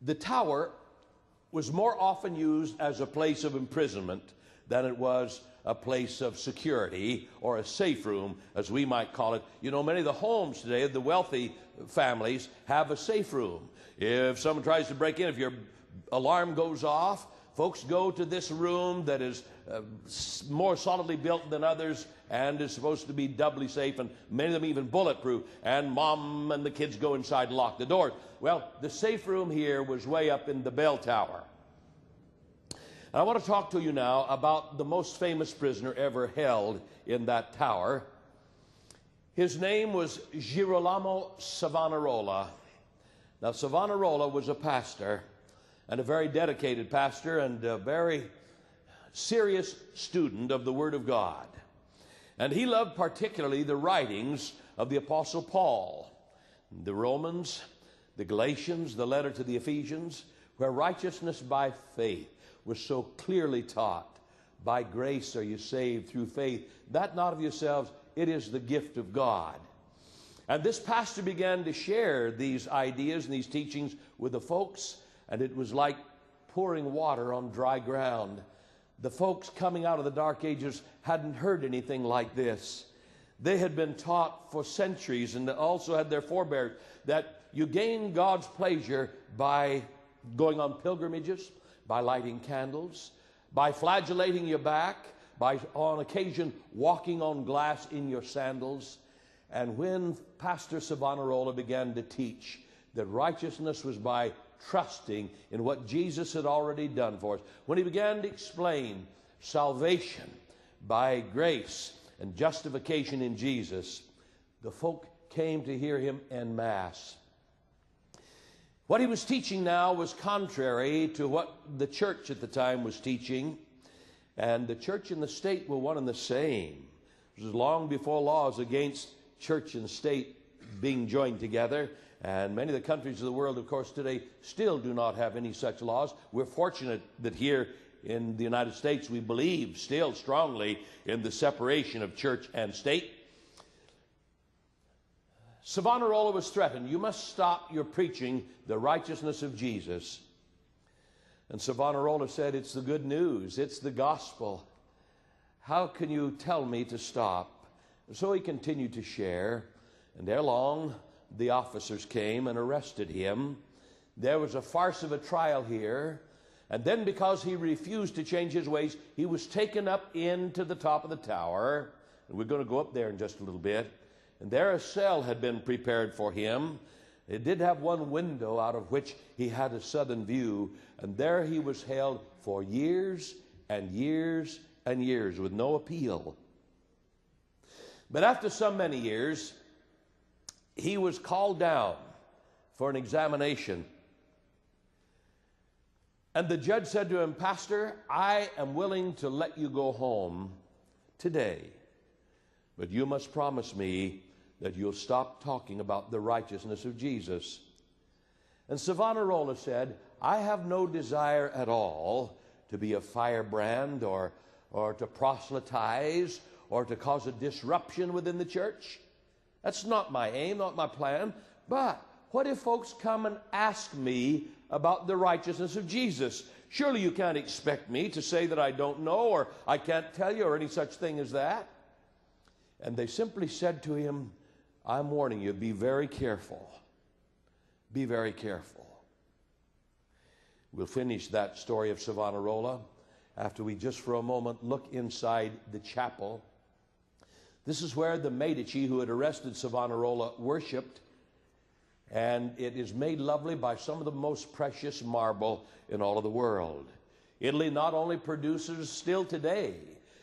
The tower was more often used as a place of imprisonment than it was a place of security, or a safe room, as we might call it. You know, many of the homes today, the wealthy families, have a safe room. If someone tries to break in, if your alarm goes off, folks go to this room that is more solidly built than others and is supposed to be doubly safe, and many of them even bulletproof, and mom and the kids go inside and lock the doors. Well, the safe room here was way up in the bell tower. And I want to talk to you now about the most famous prisoner ever held in that tower. His name was Girolamo Savonarola. Now, Savonarola was a pastor, and a very dedicated pastor, and a very serious student of the Word of God. And he loved particularly the writings of the Apostle Paul, the Romans, the Galatians, the letter to the Ephesians, where righteousness by faith was so clearly taught. By grace are you saved through faith, that not of yourselves, it is the gift of God. And this pastor began to share these ideas and these teachings with the folks, and it was like pouring water on dry ground. The folks coming out of the Dark Ages hadn't heard anything like this. They had been taught for centuries, and also had their forebears, that you gain God's pleasure by going on pilgrimages, by lighting candles, by flagellating your back, by on occasion walking on glass in your sandals. And when Pastor Savonarola began to teach that righteousness was by trusting in what Jesus had already done for us, when he began to explain salvation by grace and justification in Jesus, the folk came to hear him en masse. What he was teaching now was contrary to what the church at the time was teaching, and the church and the state were one and the same. It was long before laws against church and state being joined together, and many of the countries of the world, of course, today still do not have any such laws. We're fortunate that here in the United States we believe still strongly in the separation of church and state. Savonarola was threatened. You must stop your preaching the righteousness of Jesus. And Savonarola said, it's the good news. It's the gospel. How can you tell me to stop? And so he continued to share. And ere long, the officers came and arrested him. There was a farce of a trial here. And then, because he refused to change his ways, he was taken up into the top of the tower. And we're going to go up there in just a little bit. And there a cell had been prepared for him. It did have one window out of which he had a southern view. And there he was held for years and years and years with no appeal. But after so many years, he was called down for an examination. And the judge said to him, Pastor, I am willing to let you go home today, but you must promise me that you'll stop talking about the righteousness of Jesus. And Savonarola said, I have no desire at all to be a firebrand or to proselytize or to cause a disruption within the church. That's not my aim, not my plan. But what if folks come and ask me about the righteousness of Jesus? Surely you can't expect me to say that I don't know, or I can't tell you, or any such thing as that. And they simply said to him, I'm warning you, be very careful. Be very careful. We'll finish that story of Savonarola after we just for a moment look inside the chapel. This is where the Medici who had arrested Savonarola worshiped, and it is made lovely by some of the most precious marble in all of the world. Italy not only produces still today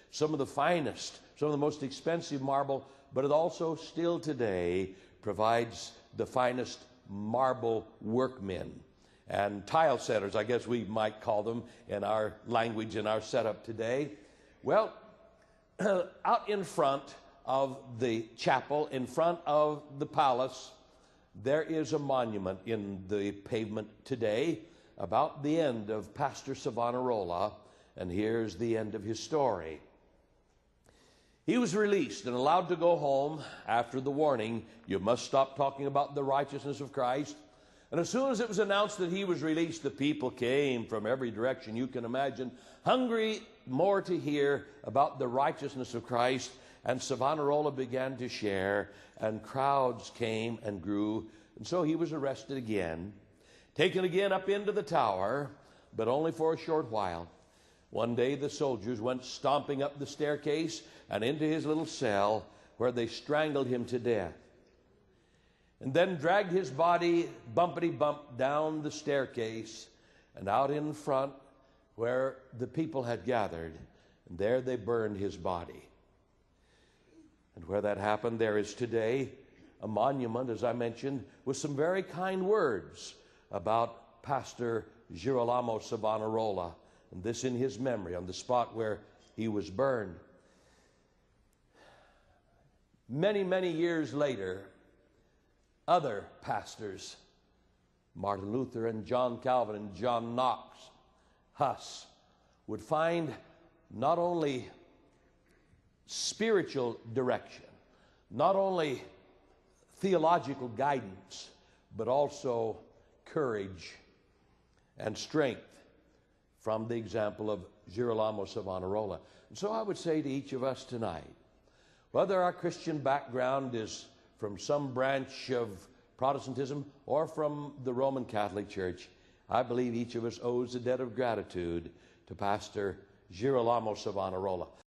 some of the finest, some of the most expensive marble, but it also still today provides the finest marble workmen and tile setters, I guess we might call them in our language, in our setup today. Well, out in front of the chapel, in front of the palace, there is a monument in the pavement today about the end of Pastor Savonarola, and here's the end of his story. He was released and allowed to go home after the warning, you must stop talking about the righteousness of Christ. And as soon as it was announced that he was released, the people came from every direction you can imagine, hungry more to hear about the righteousness of Christ. And Savonarola began to share, and crowds came and grew. And so he was arrested again, taken again up into the tower, but only for a short while. One day the soldiers went stomping up the staircase and into his little cell, where they strangled him to death, and then dragged his body bumpity-bump down the staircase and out in front where the people had gathered, and there they burned his body. And where that happened, there is today a monument, as I mentioned, with some very kind words about Pastor Girolamo Savonarola, and this in his memory on the spot where he was burned. Many, many years later, other pastors, Martin Luther and John Calvin and John Knox, Huss, would find not only spiritual direction, not only theological guidance, but also courage and strength from the example of Girolamo Savonarola. And so I would say to each of us tonight, whether our Christian background is from some branch of Protestantism or from the Roman Catholic Church, I believe each of us owes a debt of gratitude to Pastor Girolamo Savonarola.